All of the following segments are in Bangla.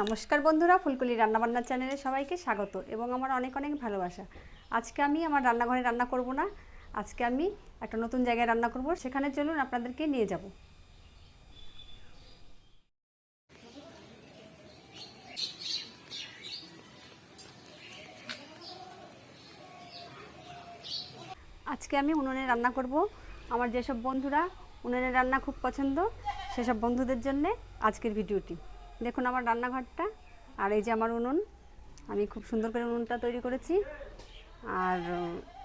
নমস্কার বন্ধুরা, ফুলকলির রান্নাবান্না চ্যানেলে সবাইকে স্বাগত এবং আমার অনেক অনেক ভালোবাসা। আজকে আমি আমার রান্নাঘরে রান্না করব না, আজকে আমি একটা নতুন জায়গায় রান্না করব। সেখানে চলুন আপনাদেরকে নিয়ে যাব। আজকে আমি উনুনে রান্না করব। আমার যেসব বন্ধুরা উনুনে রান্না খুব পছন্দ সেসব বন্ধুদের জন্য আজকের ভিডিওটি। দেখুন আমার রান্নাঘরটা, আর এই যে আমার উনুন। আমি খুব সুন্দর করে উনুনটা তৈরি করেছি, আর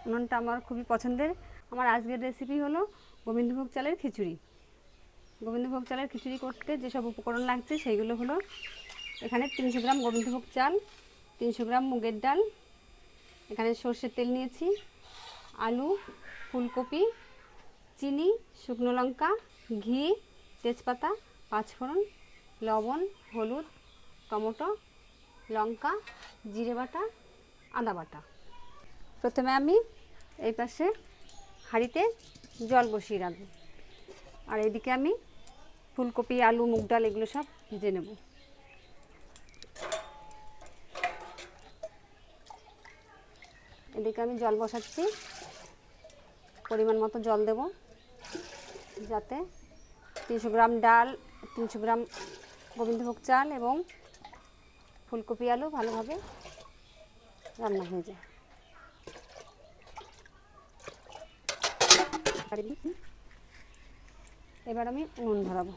উনুনটা আমার খুবই পছন্দের। আমার আজকের রেসিপি হলো গোবিন্দভোগ চালের খিচুড়ি। গোবিন্দভোগ চালের খিচুড়ি করতে যেসব উপকরণ লাগছে সেইগুলো হলো, এখানে 300 গ্রাম গোবিন্দভোগ চাল, 300 গ্রাম মুগের ডাল, এখানে সর্ষের তেল নিয়েছি, আলু, ফুলকপি, চিনি, শুকনো লঙ্কা, ঘি, তেজপাতা, পাঁচফোড়ন, লবণ, হলুদ, টমেটো, লঙ্কা, জিরে বাটা, আদা বাটা। প্রথমে আমি এই পাশে হাঁড়িতে জল বসিয়ে রাখবো, আর এদিকে আমি ফুলকপি, আলু, মুগ ডাল এগুলো সব ভেজে নেব। এদিকে আমি জল বসাচ্ছি, পরিমাণ মতো জল দেব, যাতে 300 গ্রাম ডাল, 300 গ্রাম গোবিন্দভোগ চাল এবং ফুলকপি আলু ভালোভাবে রান্না হয়ে যায়। এবার আমি নুন ধরাবো।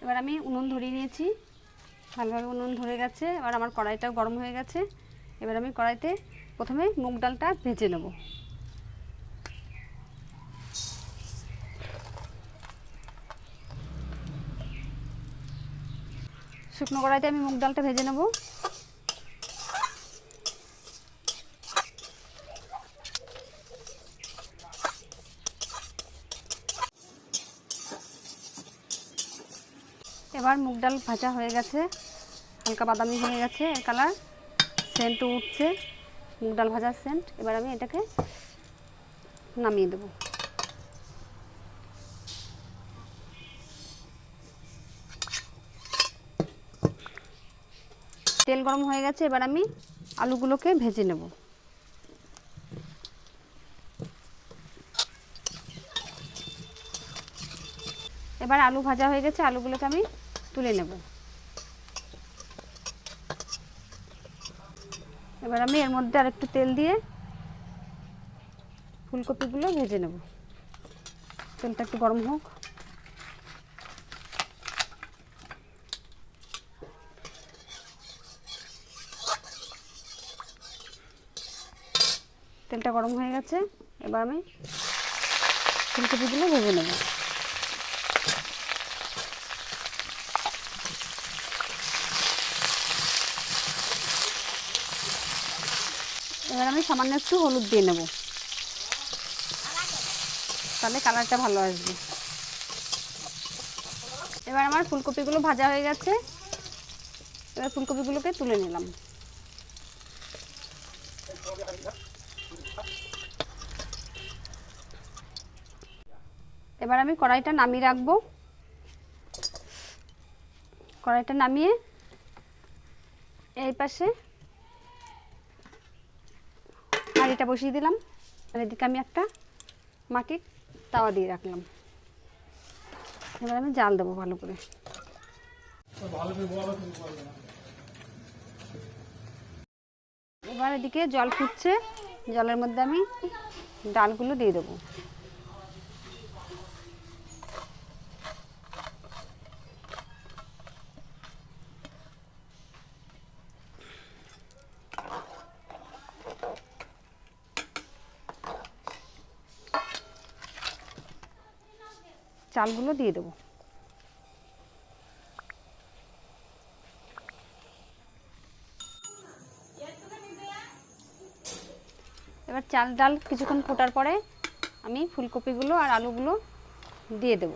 এবার আমি উনুন ধরিয়ে নিয়েছি, ভালোভাবে উনুন ধরে গেছে। এবার আমার কড়াইটাও গরম হয়ে গেছে। এবার আমি কড়াইতে প্রথমে মুগ ডালটা ভেজে নেব। শুকনো কড়াইতে আমি মুগ ডালটা ভেজে নেব। এবার মুগ ডাল ভাজা হয়ে গেছে, হালকা বাদামি হয়ে গেছে এর কালার, সেন্টও উঠছে, মুগ ডাল ভাজার সেন্ট। এবার আমি এটাকে নামিয়ে দেব। তেল গরম হয়ে গেছে, এবার আমি আলুগুলোকে ভেজে নেব। এবার আলু ভাজা হয়ে গেছে, আলুগুলোকে আমি তুলে নেব। এবার আমি এর মধ্যে আরেকটু তেল দিয়ে ফুলকপিগুলো ভেজে নেব। তেলটা একটু গরম হোক। তেলটা গরম হয়ে গেছে, এবার আমি ফুলকপিগুলো ভেজে নেব। এবার আমি সামান্য একটু হলুদ দিয়ে নেব, তাহলে কালারটা ভালো আসবে। এবার আমার ফুলকপিগুলো ভাজা হয়ে গেছে, এবার ফুলকপিগুলোকে তুলে নিলাম। এবার আমি কড়াইটা নামিয়ে রাখবো। কড়াইটা নামিয়ে এই পাশে হাঁড়িটা বসিয়ে দিলাম, আর এদিকে আমি একটা মাটির তাওয়া দিয়ে রাখলাম। এবার আমি জাল দেবো ভালো করে। এবার এদিকে জল ফুটছে, জলের মধ্যে আমি ডালগুলো দিয়ে দেবো। চালগুলো দিয়ে দেবো। চাল ডাল কিছুক্ষণ ফোটার পরে আমি ফুলকপিগুলো আর আলুগুলো দিয়ে দেব।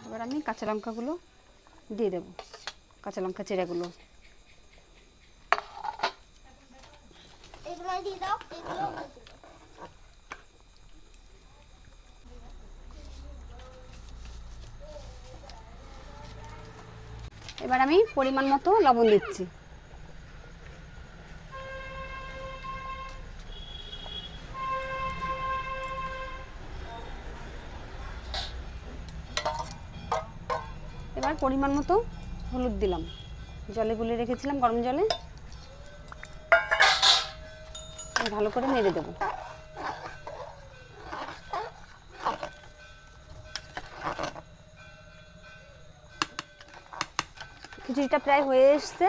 এবার আমি কাঁচা লঙ্কাগুলো দিয়ে দেব, কাঁচা লঙ্কা চিড়াগুলো। এবার আমি পরিমাণ মতো লবণ দিচ্ছি। এবার পরিমাণ মতো হলুদ দিলাম, জলে গুলিয়ে রেখেছিলাম গরম জলে। ভালো করে নেড়ে দেব। খিচুড়িটা প্রায় হয়ে এসছে।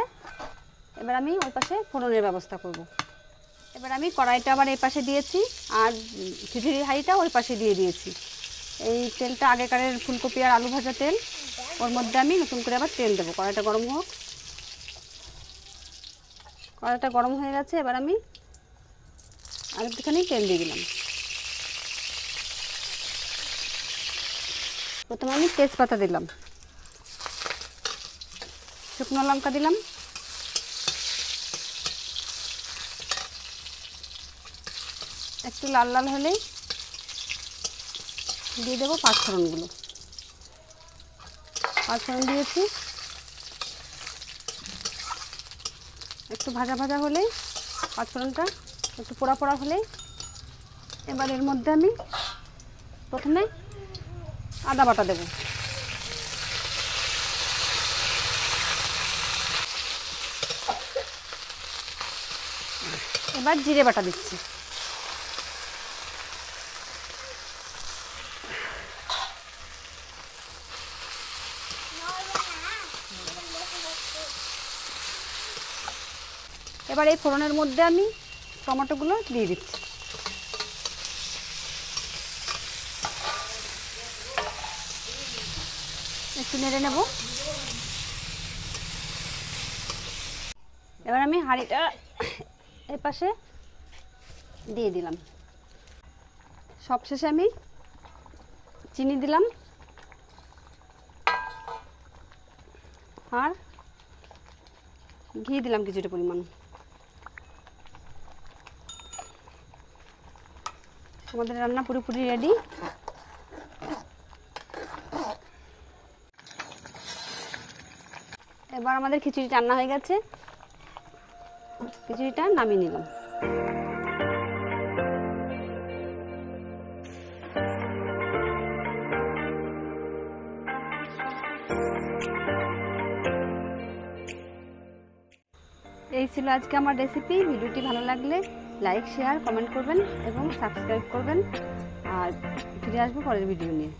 এবার আমি ওই পাশে ফোড়নের ব্যবস্থা করব। এবার আমি কড়াইটা আবার এই পাশে দিয়েছি আর খিচুড়ির হাঁড়িটা ওই পাশে দিয়ে দিয়েছি। এই তেলটা আগেকারের ফুলকপি আর আলু ভাজা তেল, ওর মধ্যে আমি নতুন করে আবার তেল দেবো। কড়াইটা গরম হোক। কড়াইটা গরম হয়ে গেছে। এবার আমি আরেকটুখানি তেল দিয়ে দিলাম। প্রথমে আমি তেজপাতা দিলাম, শুকনো লঙ্কা দিলাম, একটু লাল লাল হলে দিয়ে দেবো পাঁচফোড়নগুলো। পাঁচফোড়ন দিয়েছি। একটু ভাজা ভাজা হলে, পাঁচফোড়নটা একটু পোড়া পোড়া হলে, এবার এর মধ্যে আমি প্রথমে আদা বাটা দেব। এবার জিরে বাটা দিচ্ছি। এবার এই ফোড়নের মধ্যে আমি টমেটোগুলো দিয়ে দিচ্ছি। একটু নেড়ে নেব। এবার আমি হাঁড়িটা এই পাশে দিয়ে দিলাম। সবশেষে আমি চিনি দিলাম আর ঘি দিলাম কিছুটা পরিমাণ। আমাদের রান্না পুরোপুরি রেডি। এবার আমাদের খিচুড়ি রান্না হয়ে গেছে। খিচুড়িটা নামিয়ে নিলাম। এই ছিল আজকে আমার রেসিপি। ভিডিওটি ভালো লাগলে লাইক, শেয়ার, কমেন্ট করবেন এবং সাবস্ক্রাইব করবেন। আর ফিরে আসবো পরের ভিডিও নিয়ে।